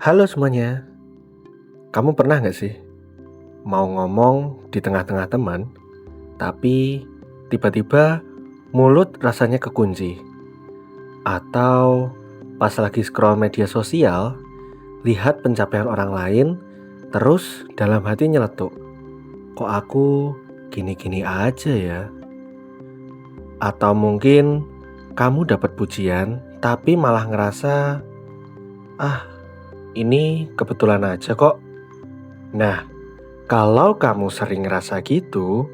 Halo semuanya, kamu pernah nggak sih mau ngomong di tengah-tengah teman, tapi tiba-tiba mulut rasanya kekunci? Atau pas lagi scroll media sosial, lihat pencapaian orang lain, terus dalam hati nyeletuk, kok aku gini-gini aja ya? Atau mungkin kamu dapat pujian, tapi malah ngerasa, ah ini kebetulan aja kok. Nah, kalau kamu sering ngerasa gitu,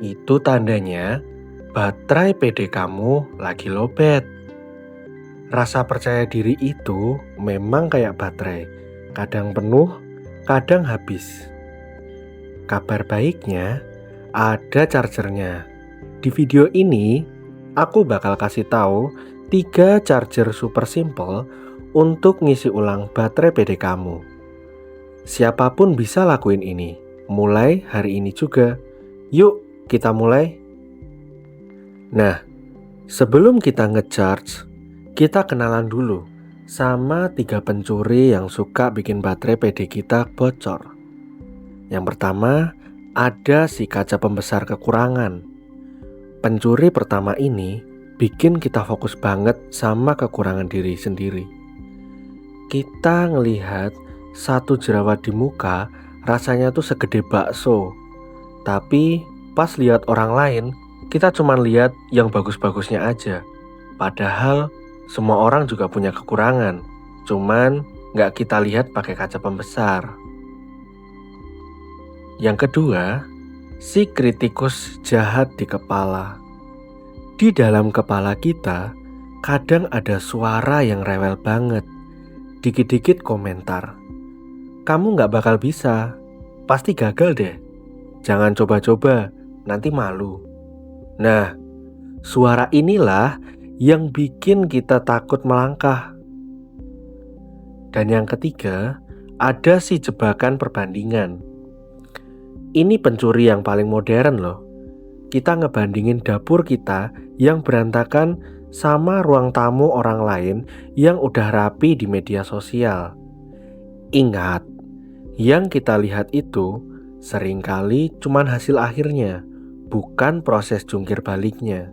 itu tandanya baterai PD kamu lagi lowbat. Rasa percaya diri itu memang kayak baterai, kadang penuh, kadang habis. Kabar baiknya, ada chargernya. Di video ini, aku bakal kasih tahu 3 charger super simple untuk ngisi ulang baterai PD kamu. Siapapun bisa lakuin ini, mulai hari ini juga. Yuk, kita mulai. Nah, sebelum kita ngecharge, kita kenalan dulu sama 3 pencuri yang suka bikin baterai PD kita bocor. Yang pertama, ada si kaca pembesar kekurangan. Pencuri pertama ini bikin kita fokus banget sama kekurangan diri sendiri. Kita ngelihat satu jerawat di muka rasanya tuh segede bakso. Tapi pas lihat orang lain, kita cuma lihat yang bagus-bagusnya aja. Padahal semua orang juga punya kekurangan. Cuman nggak kita lihat pakai kaca pembesar. Yang kedua, si kritikus jahat di kepala. Di dalam kepala kita, kadang ada suara yang rewel banget. Dikit-dikit komentar. Kamu nggak bakal bisa. Pasti gagal deh. Jangan coba-coba, nanti malu. Nah, suara inilah yang bikin kita takut melangkah. Dan yang ketiga, ada si jebakan perbandingan. Ini pencuri yang paling modern loh. Kita ngebandingin dapur kita yang berantakan sama ruang tamu orang lain yang udah rapi di media sosial. Ingat, yang kita lihat itu seringkali cuman hasil akhirnya, bukan proses jungkir baliknya.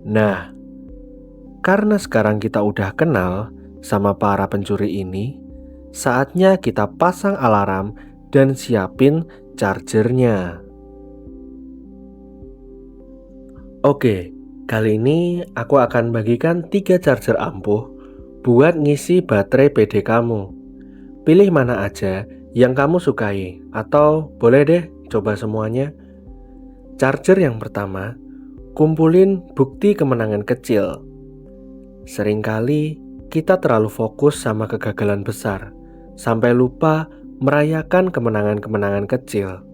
Nah, karena sekarang kita udah kenal sama para pencuri ini, saatnya kita pasang alarm dan siapin chargernya. Oke, kali ini aku akan bagikan 3 charger ampuh buat ngisi baterai PD kamu. Pilih mana aja yang kamu sukai, atau boleh deh coba semuanya. Charger yang pertama, kumpulin bukti kemenangan kecil. Seringkali kita terlalu fokus sama kegagalan besar, sampai lupa merayakan kemenangan-kemenangan kecil.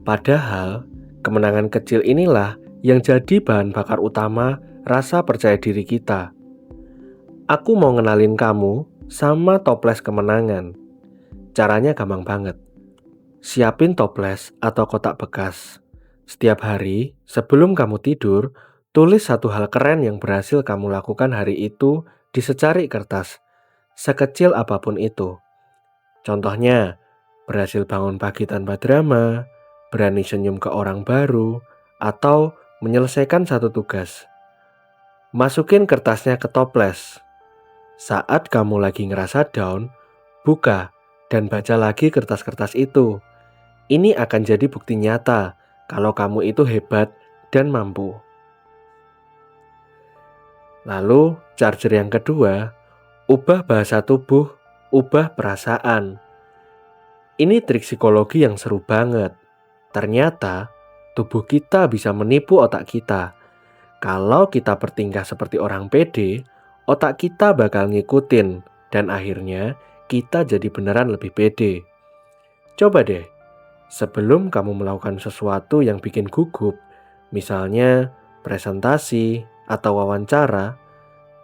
Padahal, kemenangan kecil inilah yang jadi bahan bakar utama rasa percaya diri kita. Aku mau ngenalin kamu sama toples kemenangan. Caranya gampang banget. Siapin toples atau kotak bekas. Setiap hari, sebelum kamu tidur, tulis satu hal keren yang berhasil kamu lakukan hari itu di secari kertas, sekecil apapun itu. Contohnya, berhasil bangun pagi tanpa drama, berani senyum ke orang baru, atau menyelesaikan satu tugas. Masukin kertasnya ke toples. Saat kamu lagi ngerasa down, buka dan baca lagi kertas-kertas itu. Ini akan jadi bukti nyata kalau kamu itu hebat dan mampu. Lalu, charger yang kedua, ubah bahasa tubuh, ubah perasaan. Ini trik psikologi yang seru banget. Ternyata, tubuh kita bisa menipu otak kita. Kalau kita bertingkah seperti orang pede, otak kita bakal ngikutin, dan akhirnya kita jadi beneran lebih pede. Coba deh, sebelum kamu melakukan sesuatu yang bikin gugup, misalnya presentasi atau wawancara,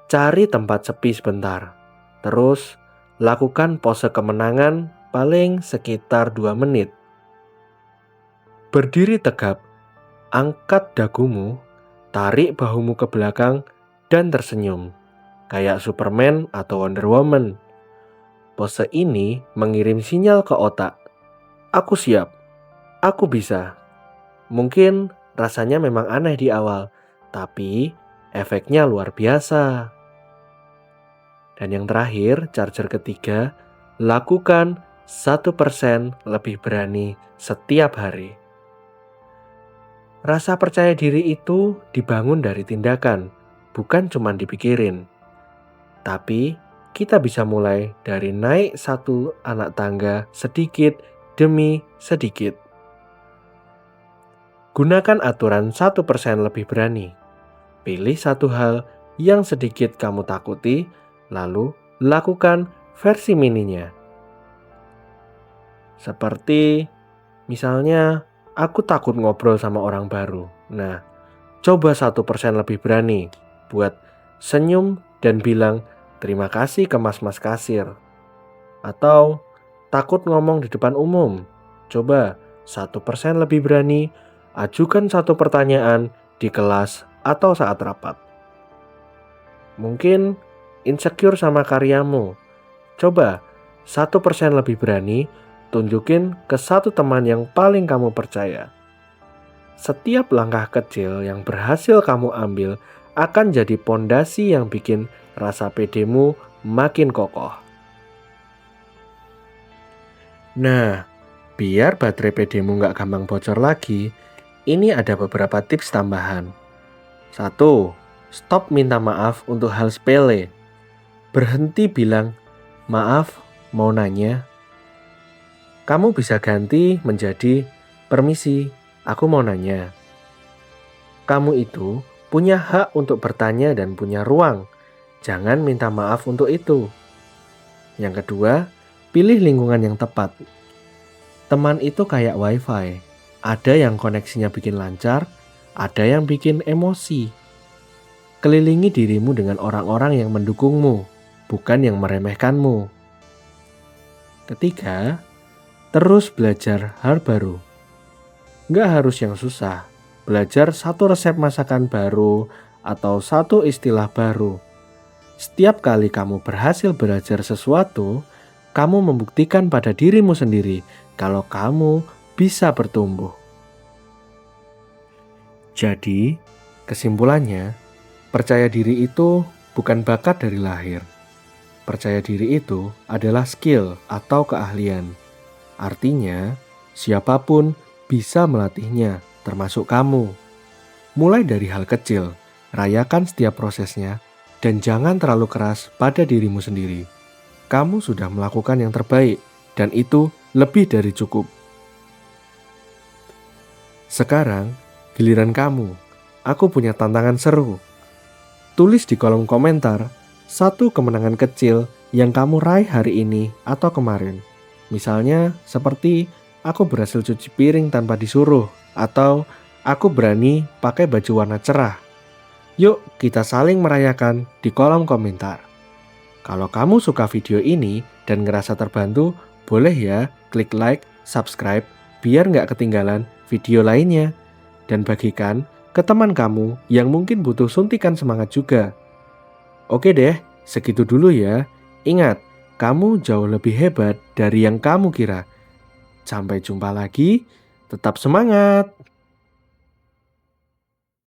cari tempat sepi sebentar. Terus, lakukan pose kemenangan paling sekitar 2 menit. Berdiri tegap, angkat dagumu, tarik bahumu ke belakang, dan tersenyum. Kayak Superman atau Wonder Woman. Pose ini mengirim sinyal ke otak. Aku siap, aku bisa. Mungkin rasanya memang aneh di awal, tapi efeknya luar biasa. Dan yang terakhir, charger ketiga, lakukan 1% lebih berani setiap hari. Rasa percaya diri itu dibangun dari tindakan, bukan cuma dipikirin. Tapi kita bisa mulai dari naik satu anak tangga sedikit demi sedikit. Gunakan aturan 1% lebih berani. Pilih satu hal yang sedikit kamu takuti, lalu lakukan versi mininya. Seperti misalnya, aku takut ngobrol sama orang baru. Nah, coba 1% lebih berani buat senyum dan bilang terima kasih ke mas-mas kasir. Atau takut ngomong di depan umum. Coba 1% lebih berani ajukan satu pertanyaan di kelas atau saat rapat. Mungkin insecure sama karyamu. Coba 1% lebih berani tunjukin ke satu teman yang paling kamu percaya. Setiap langkah kecil yang berhasil kamu ambil akan jadi pondasi yang bikin rasa pedemu makin kokoh. Nah, biar baterai pedemu nggak gampang bocor lagi, ini ada beberapa tips tambahan. 1. Stop minta maaf untuk hal sepele. Berhenti bilang, maaf, mau nanya. Kamu bisa ganti menjadi, permisi, aku mau nanya. Kamu itu punya hak untuk bertanya dan punya ruang. Jangan minta maaf untuk itu. Yang kedua, pilih lingkungan yang tepat. Teman itu kayak wifi. Ada yang koneksinya bikin lancar, ada yang bikin emosi. Kelilingi dirimu dengan orang-orang yang mendukungmu, bukan yang meremehkanmu. Ketiga, terus belajar hal baru. Nggak harus yang susah. Belajar satu resep masakan baru atau satu istilah baru. Setiap kali kamu berhasil belajar sesuatu, kamu membuktikan pada dirimu sendiri kalau kamu bisa bertumbuh. Jadi, kesimpulannya, percaya diri itu bukan bakat dari lahir. Percaya diri itu adalah skill atau keahlian. Artinya, siapapun bisa melatihnya, termasuk kamu. Mulai dari hal kecil, rayakan setiap prosesnya, dan jangan terlalu keras pada dirimu sendiri. Kamu sudah melakukan yang terbaik, dan itu lebih dari cukup. Sekarang, giliran kamu. Aku punya tantangan seru. Tulis di kolom komentar satu kemenangan kecil yang kamu raih hari ini atau kemarin. Misalnya seperti aku berhasil cuci piring tanpa disuruh, atau aku berani pakai baju warna cerah. Yuk kita saling merayakan di kolom komentar. Kalau kamu suka video ini dan ngerasa terbantu, boleh ya klik like, subscribe, biar nggak ketinggalan video lainnya. Dan bagikan ke teman kamu yang mungkin butuh suntikan semangat juga. Oke deh, segitu dulu ya. Ingat, kamu jauh lebih hebat dari yang kamu kira. Sampai jumpa lagi, tetap semangat!